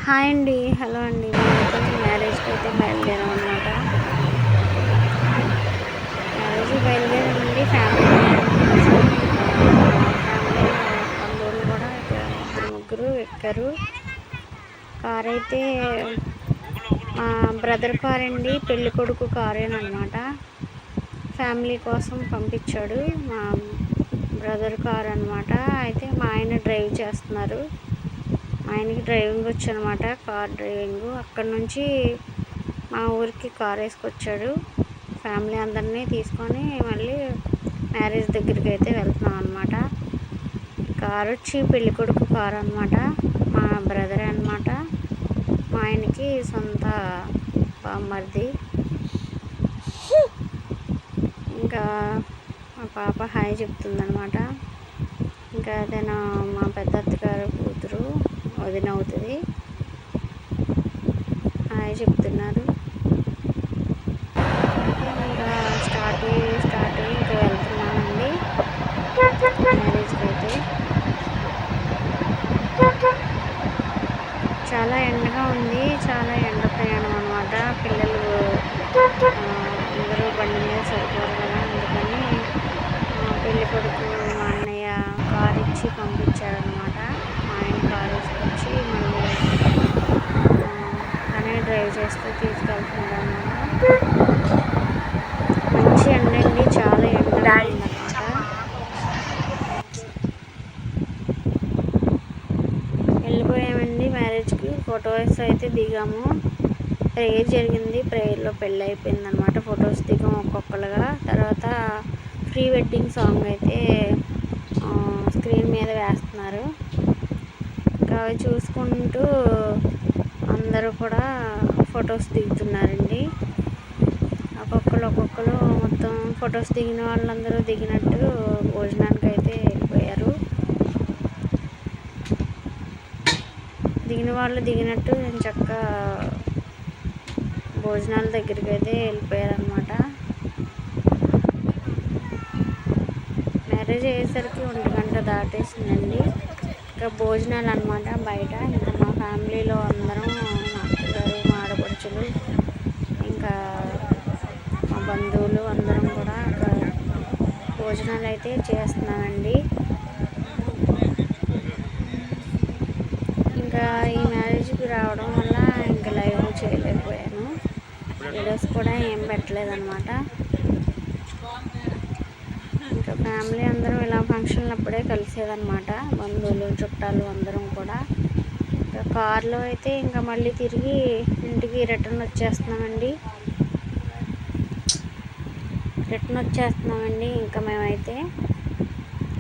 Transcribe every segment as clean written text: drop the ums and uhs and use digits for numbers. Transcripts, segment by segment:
Hi అండి, hello అండి. మేమైతే మ్యారేజ్కి అయితే బయలుదేరాం అనమాట. మ్యారేజ్కి బయలుదేరామండి. ఫ్యామిలీ ఫ్యామిలీలో బంధువులు కూడా ఇద్దరు ముగ్గురు ఎక్కారు. కార్ అయితే మా బ్రదర్ కార్ అండి, పెళ్ళి కొడుకు కారేనమాట. ఫ్యామిలీ కోసం పంపించాడు మా బ్రదర్ కార్ అనమాట. అయితే మా ఆయన డ్రైవ్ చేస్తున్నారు. ఆయనకి డ్రైవింగ్ వచ్చు అనమాట, కార్ డ్రైవింగ్. అక్కడ నుంచి మా ఊరికి కార్ వేసుకొచ్చాడు. ఫ్యామిలీ అందరినీ తీసుకొని మళ్ళీ మ్యారేజ్ దగ్గరికి అయితే వెళ్తున్నాం అనమాట. కార్ వచ్చి పెళ్ళికొడుకు కార్ అనమాట, మా బ్రదరే అనమాట. మా ఆయనకి సొంత బామ్మర్ది. ఇంకా మా పాప హాయ్ చెప్తుందనమాట. ఇంకా అదేనా మా పెద్ద అత్తగారు కూతురు, వదిన అవుతుంది. హాయ్ చెప్తున్నారు. ఇంకా స్టార్ట్ ఇంకా వెళ్తున్నామండి మ్యారేజ్కి అయితే. చాలా ఎండగా ఉంది, చాలా ఎండ ప్రయాణం అనమాట. పిల్లలు అందరూ బండి మీద సరిపోరు కదా, అందుకని పెళ్ళి కొడుకు మా అన్నయ్య కారు ఇచ్చి పంపించాడనమాట. మా ఆయన కారు వేసుకొచ్చి మళ్ళీ తనే డ్రైవ్ చేస్తూ తీసుకెళ్తున్నాడు అనమాట. మంచి ఎండ అండి, చాలా ఎండగా ఉందన్నమాట. వెళ్ళిపోయామండి మ్యారేజ్కి. ఫొటోస్ అయితే దిగాము. ప్రేయర్ జరిగింది, ప్రేయర్లో పెళ్ళి అయిపోయింది అనమాట. ఫొటోస్ దిగాం ఒక్కొక్కరుగా. తర్వాత ప్రీ వెడ్డింగ్ సాంగ్ అయితే స్క్రీన్ మీద వేస్తున్నారు. ఇంకా అవి చూసుకుంటూ అందరూ కూడా ఫొటోస్ దిగుతున్నారండి. ఒక్కొక్కరు మొత్తం ఫొటోస్ దిగిన వాళ్ళందరూ దిగినట్టు భోజనానికి అయితే వెళ్ళిపోయారు. దిగిన వాళ్ళు దిగినట్టు నేను చక్కగా భోజనాల దగ్గరికి అయితే వెళ్ళిపోయారనమాట. మ్యారేజ్ అయ్యేసరికి 1 గంట దాటేసిందండి. ఇంకా భోజనాలు అనమాట బయట. ఇంకా మా ఫ్యామిలీలో అందరం, మా అత్తగారు, మా ఆడపడుచులు, ఇంకా మా బంధువులు అందరం కూడా భోజనాలు అయితే చేస్తున్నామండి. ఇంకా ఈ మ్యారేజ్కి రావడం వల్ల ఇంకా లైవ్ చేయలేకపోయాను, వీడియోస్ కూడా ఏం పెట్టలేదన్నమాట. ఇంకా ఫ్యామిలీ అందరం ఇలా ఫంక్షన్లు అప్పుడే కలిసేదన్నమాట, బంధువులు చుట్టాలు అందరం కూడా. ఇంకా కార్లో అయితే ఇంకా మళ్ళీ తిరిగి ఇంటికి రిటర్న్ వచ్చేస్తున్నామండి. ఇంకా మేమైతే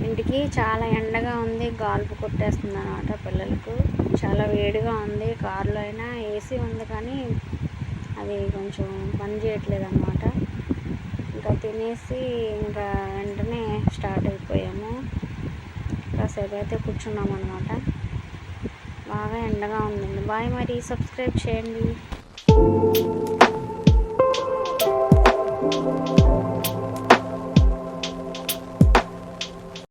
ఇంటికి. చాలా ఎండగా ఉంది, గాల్పు కొట్టేస్తుంది అనమాట పిల్లలకు. చాలా వేడిగా ఉంది. కారులో అయినా ఏసీ ఉంది కానీ అది కొంచెం పని చేయట్లేదు అనమాట. ఇంకా తినేసి ఇంకా వెంటనే స్టార్ట్ అయిపోయాము. కాసేపు అయితే కూర్చున్నాం అనమాట. బాగా ఎండగా ఉందండి. బాయ్, మరి సబ్స్క్రైబ్ చేయండి.